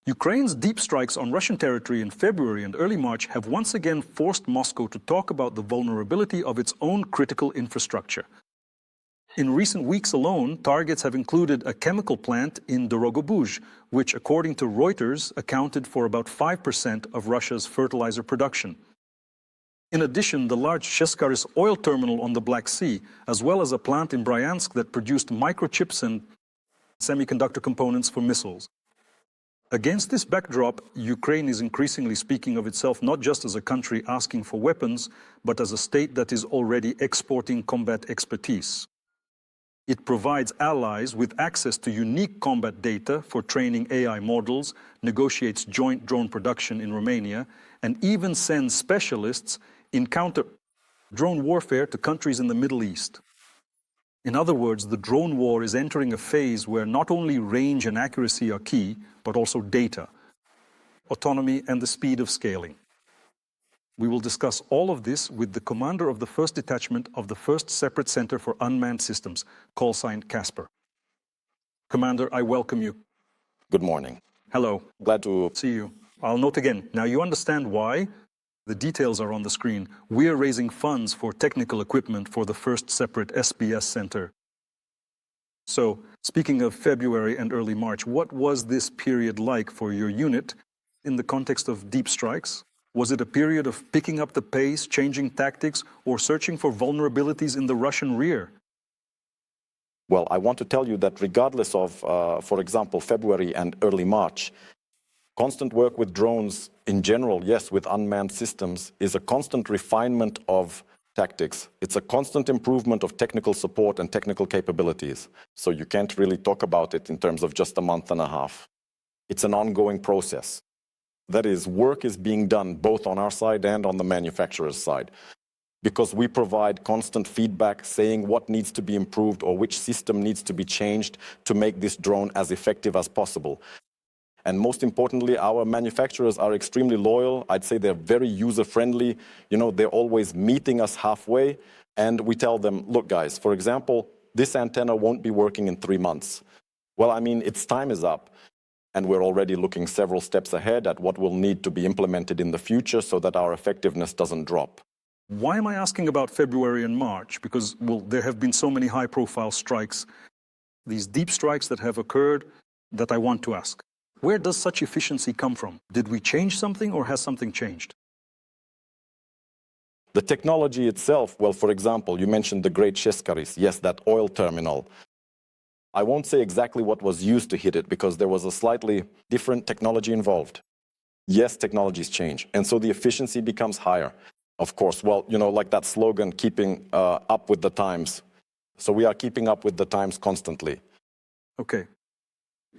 Ukraine's deep strikes on Russian territory in February and early March have once again forced Moscow to talk about the vulnerability of its own critical infrastructure. In recent weeks alone, targets have included a chemical plant in Dorogobuj, which, according to Reuters, accounted for about 5% of Russia's fertilizer production. In addition, the large Cheskharis oil terminal on the Black Sea, as well as a plant in Bryansk that produced microchips and semiconductor components for missiles. Against this backdrop, Ukraine is increasingly speaking of itself not just as a country asking for weapons, but as a state that is already exporting combat expertise. It provides allies with access to unique combat data for training AI models, negotiates joint drone production in Romania, and even sends specialists in counter-drone warfare to countries in the Middle East. In other words, the drone war is entering a phase where not only range and accuracy are key, but also data, autonomy, and the speed of scaling. We will discuss all of this with the commander of the 1st Detachment of the 1st Separate Center for Unmanned Systems, call sign Casper. Commander, I welcome you. Good morning. Hello. Glad to see you. I'll note again, now you understand why. The details are on the screen. We are raising funds for technical equipment for the 1st Separate SBS Center. So, speaking of February and early March, what was this period like for your unit in the context of deep strikes? Was it a period of picking up the pace, changing tactics, or searching for vulnerabilities in the Russian rear? Well, I want to tell you that regardless of, for example, February and early March, constant work with drones in general, yes, with unmanned systems, is a constant refinement of tactics. It's a constant improvement of technical support and technical capabilities. So you can't really talk about it in terms of just a month and a half. It's an ongoing process. That is, work is being done both on our side and on the manufacturer's side, because we provide constant feedback saying what needs to be improved or which system needs to be changed to make this drone as effective as possible. And most importantly, our manufacturers are extremely loyal. I'd say they're very user-friendly. You know, they're always meeting us halfway. And we tell them, look, guys, for example, this antenna won't be working in 3 months. Well, I mean, its time is up. And we're already looking several steps ahead at what will need to be implemented in the future so that our effectiveness doesn't drop. Why am I asking about February and March? Because, well, there have been so many high-profile strikes, these deep strikes that have occurred, that I want to ask. Where does such efficiency come from? Did we change something or has something changed? The technology itself, well, for example, you mentioned the Great Cheskharis, yes, that oil terminal. I won't say exactly what was used to hit it because there was a slightly different technology involved. Yes, technologies change, and so the efficiency becomes higher. Of course, well, you know, like that slogan, keeping up with the times. So we are keeping up with the times constantly. Okay.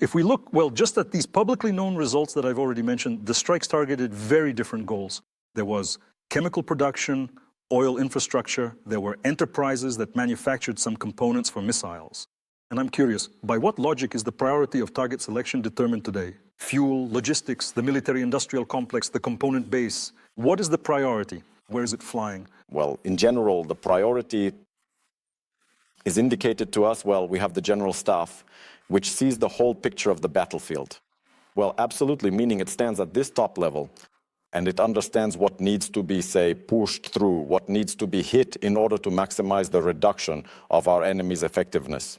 If we look, well, just at these publicly known results that I've already mentioned, the strikes targeted very different goals. There was chemical production, oil infrastructure, there were enterprises that manufactured some components for missiles. And I'm curious, by what logic is the priority of target selection determined today? Fuel, logistics, the military-industrial complex, the component base. What is the priority? Where is it flying? Well, in general, the priority is indicated to us, well, we have the general staff, which sees the whole picture of the battlefield. Well, absolutely, meaning it stands at this top level, and it understands what needs to be, say, pushed through, what needs to be hit in order to maximize the reduction of our enemy's effectiveness.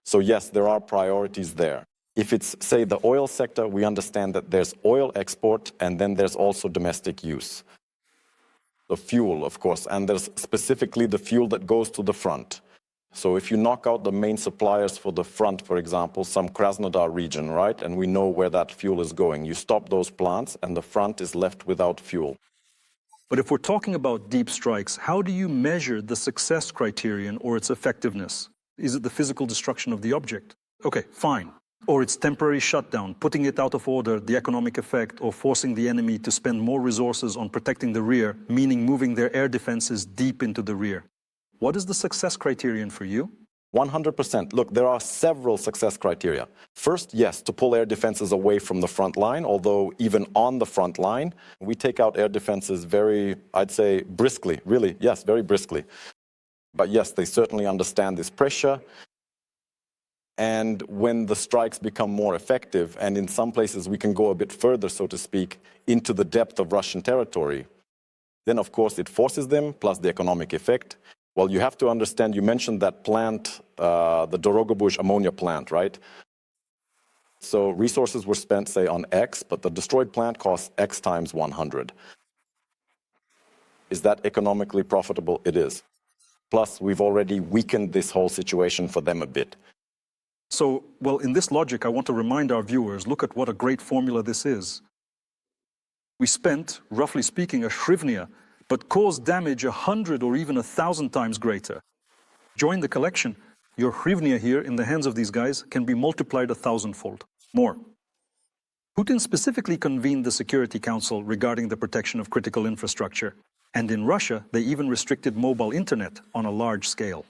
So yes, there are priorities there. If it's, say, the oil sector, we understand that there's oil export, and then there's also domestic use. The fuel, of course, and there's specifically the fuel that goes to the front. So if you knock out the main suppliers for the front, for example, some Krasnodar region, right, and we know where that fuel is going, you stop those plants and the front is left without fuel. But if we're talking about deep strikes, how do you measure the success criterion or its effectiveness? Is it the physical destruction of the object? Okay, fine. Or its temporary shutdown, putting it out of order, the economic effect, or forcing the enemy to spend more resources on protecting the rear, meaning moving their air defenses deep into the rear. What is the success criterion for you? 100%. Look, there are several success criteria. First, yes, to pull air defenses away from the front line, although even on the front line, we take out air defenses very, I'd say, briskly, really, yes, very briskly. But yes, they certainly understand this pressure. And when the strikes become more effective, and in some places we can go a bit further, so to speak, into the depth of Russian territory, then of course it forces them, plus the economic effect. Well, you have to understand, you mentioned that plant, the Dorogobush ammonia plant, right? So resources were spent, say, on X, but the destroyed plant costs X times 100. Is that economically profitable? It is. Plus, we've already weakened this whole situation for them a bit. So, well, in this logic, I want to remind our viewers, look at what a great formula this is. We spent, roughly speaking, a hryvnia, but caused damage 100 or even 1,000 times greater. Join the collection. Your hryvnia here in the hands of these guys can be multiplied 1,000-fold. More. Putin specifically convened the Security Council regarding the protection of critical infrastructure. And in Russia, they even restricted mobile internet on a large scale.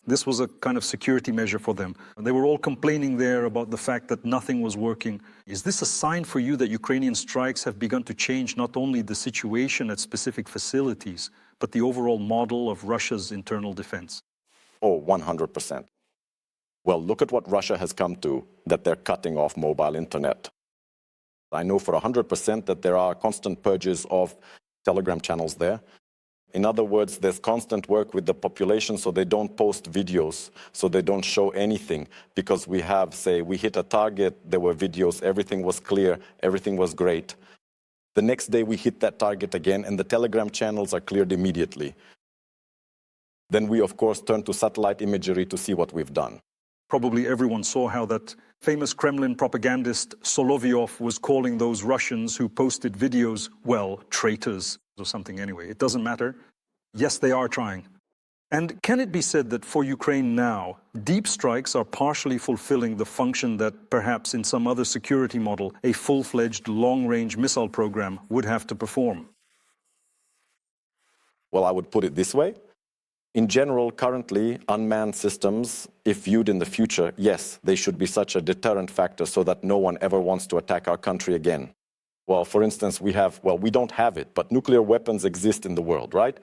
This was a kind of security measure for them. They were all complaining there about the fact that nothing was working. Is this a sign for you that Ukrainian strikes have begun to change not only the situation at specific facilities, but the overall model of Russia's internal defense? Oh, 100%. Well, look at what Russia has come to, that they're cutting off mobile internet. I know for 100% that there are constant purges of Telegram channels there. In other words, there's constant work with the population so they don't post videos, so they don't show anything. Because we have, say, we hit a target, there were videos, everything was clear, everything was great. The next day we hit that target again and the Telegram channels are cleared immediately. Then we, of course, turn to satellite imagery to see what we've done. Probably everyone saw how that famous Kremlin propagandist Solovyov was calling those Russians who posted videos, well, traitors or something anyway. It doesn't matter. Yes, they are trying. And can it be said that for Ukraine now, deep strikes are partially fulfilling the function that perhaps in some other security model, a full-fledged long-range missile program would have to perform? Well, I would put it this way. In general, currently, unmanned systems, if viewed in the future, yes, they should be such a deterrent factor so that no one ever wants to attack our country again. Well, for instance, we don't have it, but nuclear weapons exist in the world, right?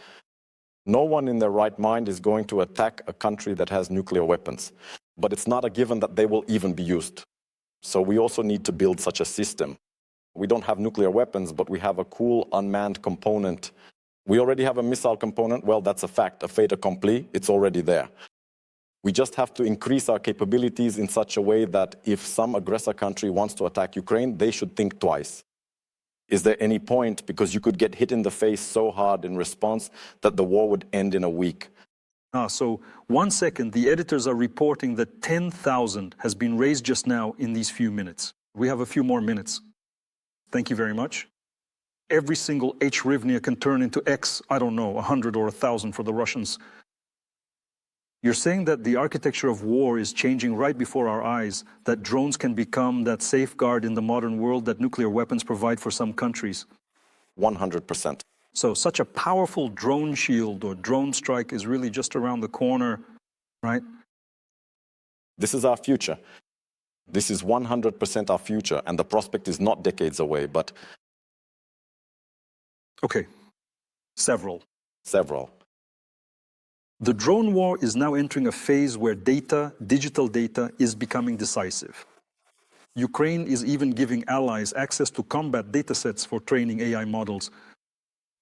No one in their right mind is going to attack a country that has nuclear weapons. But it's not a given that they will even be used. So we also need to build such a system. We don't have nuclear weapons, but we have a cool unmanned component. We already have a missile component. Well, that's a fact, a fait accompli. It's already there. We just have to increase our capabilities in such a way that if some aggressor country wants to attack Ukraine, they should think twice. Is there any point? Because you could get hit in the face so hard in response that the war would end in a week. So 1 second, the editors are reporting that 10,000 has been raised just now in these few minutes. We have a few more minutes. Thank you very much. Every single H hryvnia can turn into X, I don't know, 100 or 1,000 for the Russians. You're saying that the architecture of war is changing right before our eyes, that drones can become that safeguard in the modern world that nuclear weapons provide for some countries? 100%. So such a powerful drone shield or drone strike is really just around the corner, right? This is our future. This is 100% our future, and the prospect is not decades away, but... Okay. Several. The drone war is now entering a phase where data, digital data, is becoming decisive. Ukraine is even giving allies access to combat datasets for training AI models.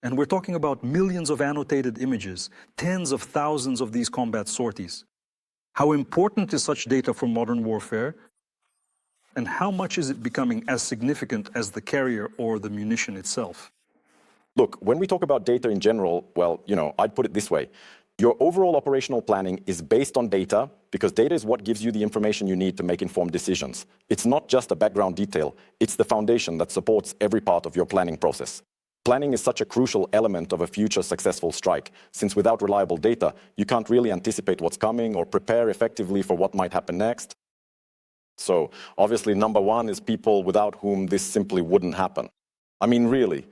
And we're talking about millions of annotated images, tens of thousands of these combat sorties. How important is such data for modern warfare? And how much is it becoming as significant as the carrier or the munition itself? Look, when we talk about data in general, well, I'd put it this way. Your overall operational planning is based on data because data is what gives you the information you need to make informed decisions. It's not just a background detail. It's the foundation that supports every part of your planning process. Planning is such a crucial element of a future successful strike, since without reliable data, you can't really anticipate what's coming or prepare effectively for what might happen next. So obviously, number one is people without whom this simply wouldn't happen. I mean, really.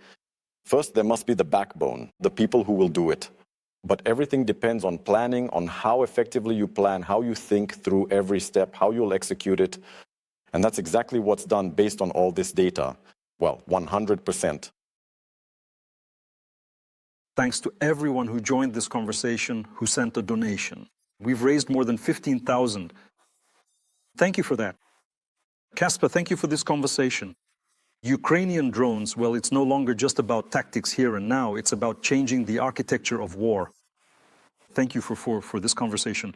First, there must be the backbone, the people who will do it. But everything depends on planning, on how effectively you plan, how you think through every step, how you'll execute it. And that's exactly what's done based on all this data. Well, 100%. Thanks to everyone who joined this conversation, who sent a donation. We've raised more than 15,000. Thank you for that. Kasper, thank you for this conversation. Ukrainian drones, well, it's no longer just about tactics here and now. It's about changing the architecture of war. Thank you for this conversation.